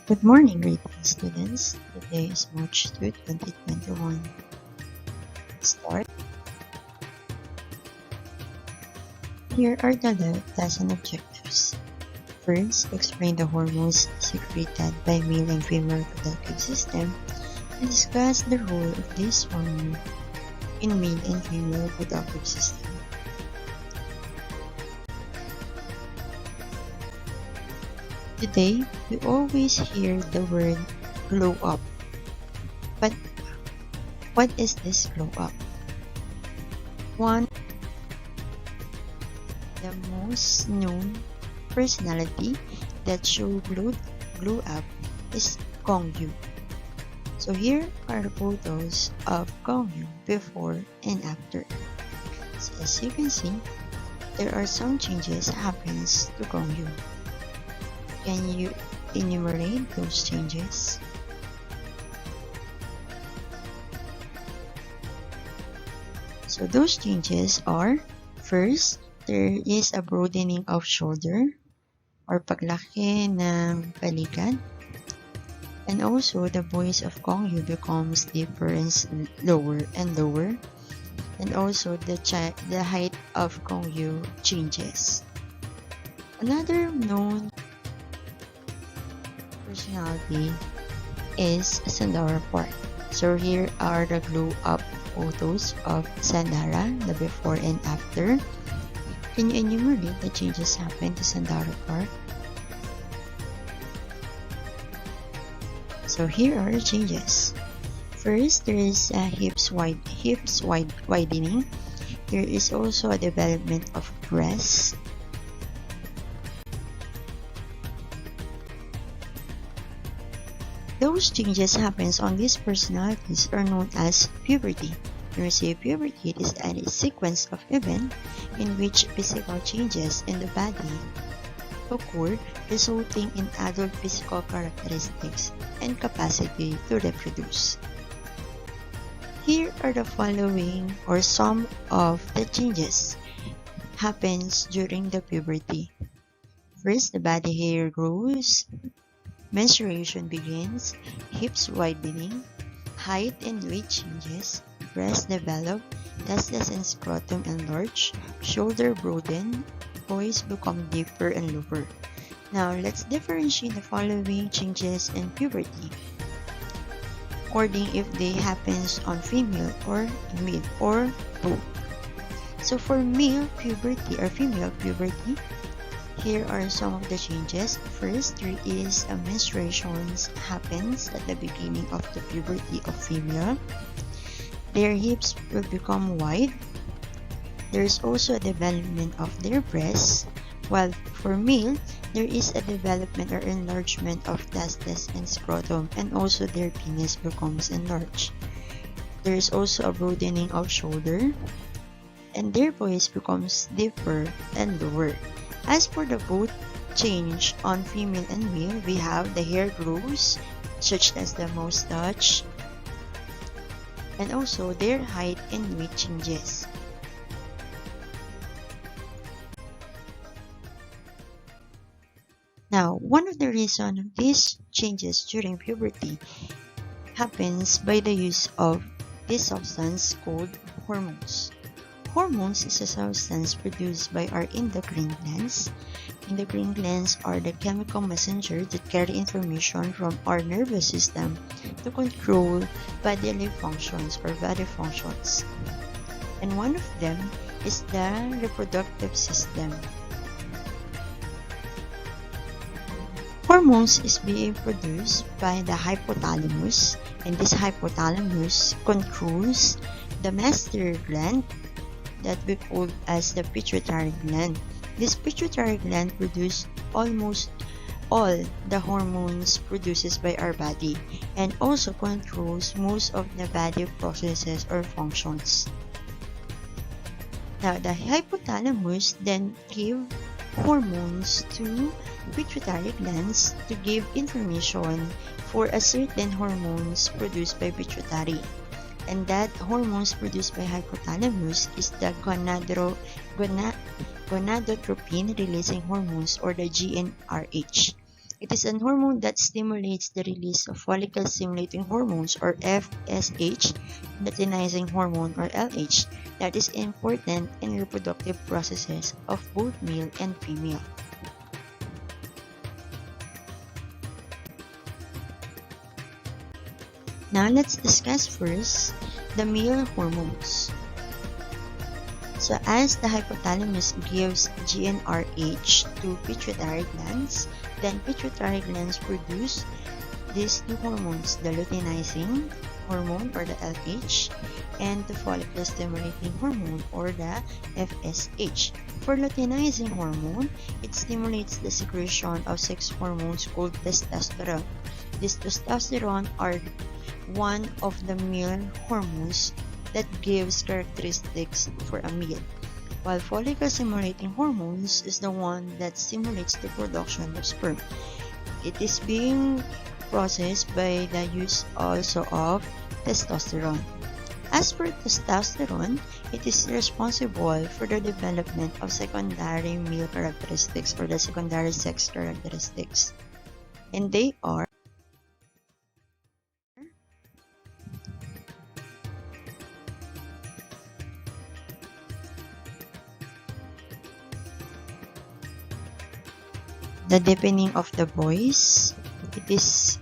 Good morning, grade 10 students. Today is March 2, 2021. Let's start. Here are the lesson objectives. First, explain the hormones secreted by male and female reproductive system and discuss the role of this hormone in male and female reproductive system. Today, we always hear the word glow up. But what is this glow up? One, the most known personality that show glow up is Kong Yu. So here are the photos of Kong Yu before and after. So as you can see, there are some changes happens to Kong Yu. Can you enumerate those changes? So those changes are, first, there is a broadening of shoulder or paglaki ng balikat. And also, the voice of Kong Yu becomes deeper and lower and lower. And also, the height of Kong Yu changes. Another known personality is Sandara Park. So here are the glow up photos of Sandara, the before and after. Can you enumerate the changes happened to Sandara Park? So here are the changes. First, there is a hips widening. There is also a development of breasts. Those changes happens on these personalities are known as puberty. When we say puberty, it is a sequence of events in which physical changes in the body occur, resulting in adult physical characteristics and capacity to reproduce. Here are the following or some of the changes happens during the puberty. First, the body hair grows. Menstruation begins, hips widening, height and weight changes, breasts develop, testes and scrotum enlarge, shoulder broaden, voice become deeper and lower. Now, let's differentiate the following changes in puberty according if they happens on female or male or both. So for male puberty or female puberty, here are some of the changes. First, there is a menstruations happens at the beginning of the puberty of female. Their hips will become wide. There is also a development of their breasts, while for male, there is a development or enlargement of testes and scrotum, and also their penis becomes enlarged. There is also a broadening of shoulder, and their voice becomes deeper and lower. As for the both change on female and male, we have the hair grows, such as the mustache, and also their height and weight changes. Now, one of the reasons these changes during puberty happens by the use of this substance called hormones. Hormones is a substance produced by our endocrine glands. Endocrine glands are the chemical messenger that carry information from our nervous system to control bodily functions or body functions. And one of them is the reproductive system. Hormones is being produced by the hypothalamus, and this hypothalamus controls the master gland that we call as the pituitary gland. This pituitary gland produces almost all the hormones produced by our body and also controls most of the body processes or functions. Now, the hypothalamus then give hormones to pituitary glands to give information for a certain hormones produced by pituitary. And that hormones produced by hypothalamus is the gonadotropin releasing hormones or the GnRH. It is an hormone that stimulates the release of follicle-stimulating hormones or FSH, luteinizing hormone or LH, that is important in reproductive processes of both male and female. Now let's discuss first the male hormones. So as the hypothalamus gives GnRH to pituitary glands, then pituitary glands produce these two hormones, the luteinizing hormone or the LH and the follicle stimulating hormone or the FSH. For luteinizing hormone, it stimulates the secretion of sex hormones called testosterone. This testosterone are one of the male hormones that gives characteristics for a male, while follicle stimulating hormones is the one that stimulates the production of sperm. It is being processed by the use also of testosterone. As for testosterone, it is responsible for the development of secondary male characteristics or the secondary sex characteristics, and they are the deepening of the voice. It is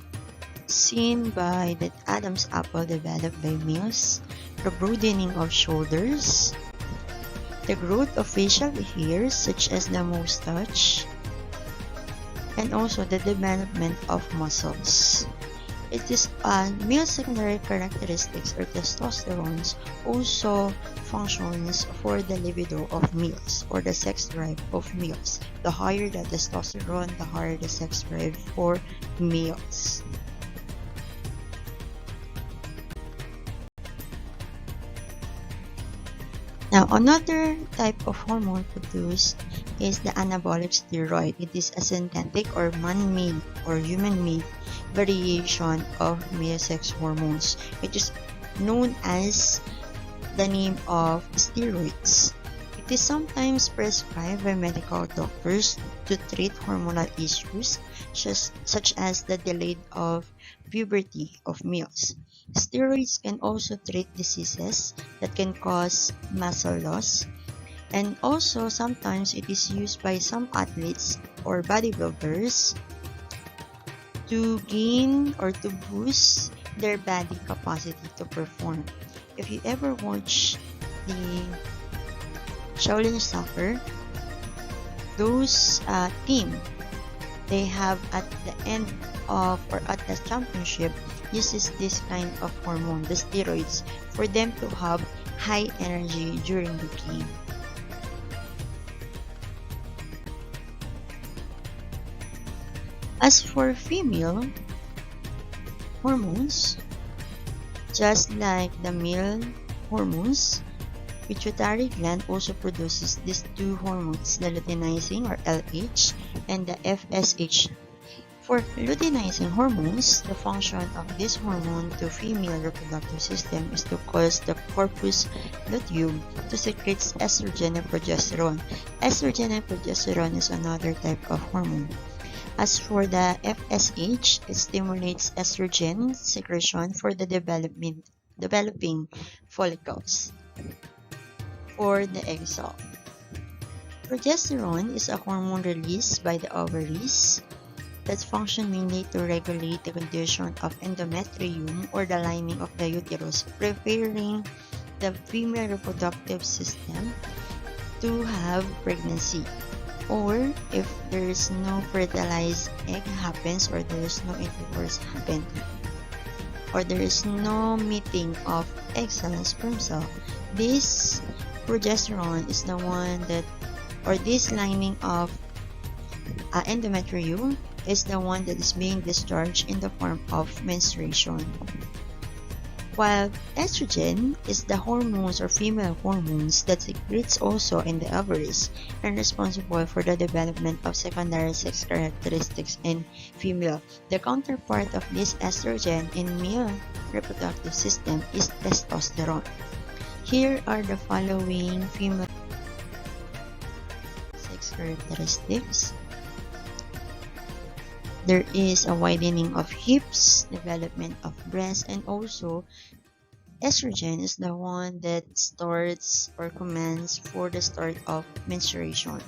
seen by the Adam's apple developed by males, the broadening of shoulders, the growth of facial hairs such as the mustache, and also the development of muscles. It is male secondary characteristics or testosterone also functions for the libido of males or the sex drive of males. The higher the testosterone, the higher the sex drive for males. Now, another type of hormone produced is the anabolic steroid. It is a synthetic or man-made or human-made variation of male sex hormones. It is known as the name of steroids. It is sometimes prescribed by medical doctors to treat hormonal issues such as the delayed of puberty of males. Steroids can also treat diseases that can cause muscle loss, and also sometimes it is used by some athletes or bodybuilders to gain or to boost their body capacity to perform. If you ever watch the Shaolin Soccer, those team, they have at the end of or at the championship uses this kind of hormone, the steroids, for them to have high energy during the game. As for female hormones, just like the male hormones, pituitary gland also produces these two hormones, the luteinizing or LH and the FSH. For luteinizing hormones, the function of this hormone to female reproductive system is to cause the corpus luteum to secrete estrogen and progesterone. Estrogen and progesterone is another type of hormone. As for the FSH, it stimulates estrogen secretion for the developing follicles or the egg cell. Progesterone is a hormone released by the ovaries that function mainly to regulate the condition of endometrium or the lining of the uterus, preparing the female reproductive system to have pregnancy. Or if there is no fertilized egg happens, or there is no intercourse happen, or there is no meeting of egg cell and sperm cell, this progesterone is the one that, or this lining of endometrium is the one that is being discharged in the form of menstruation. While estrogen is the hormones or female hormones that secretes also in the ovaries and responsible for the development of secondary sex characteristics in female. The counterpart of this estrogen in male reproductive system is testosterone. Here are the following female sex characteristics. There is a widening of hips, development of breasts, and also estrogen is the one that starts or commands for the start of menstruation.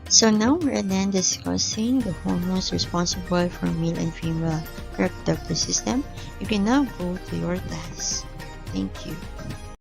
So now we're then discussing the hormones responsible for male and female reproductive system. You can now go to your task. Thank you.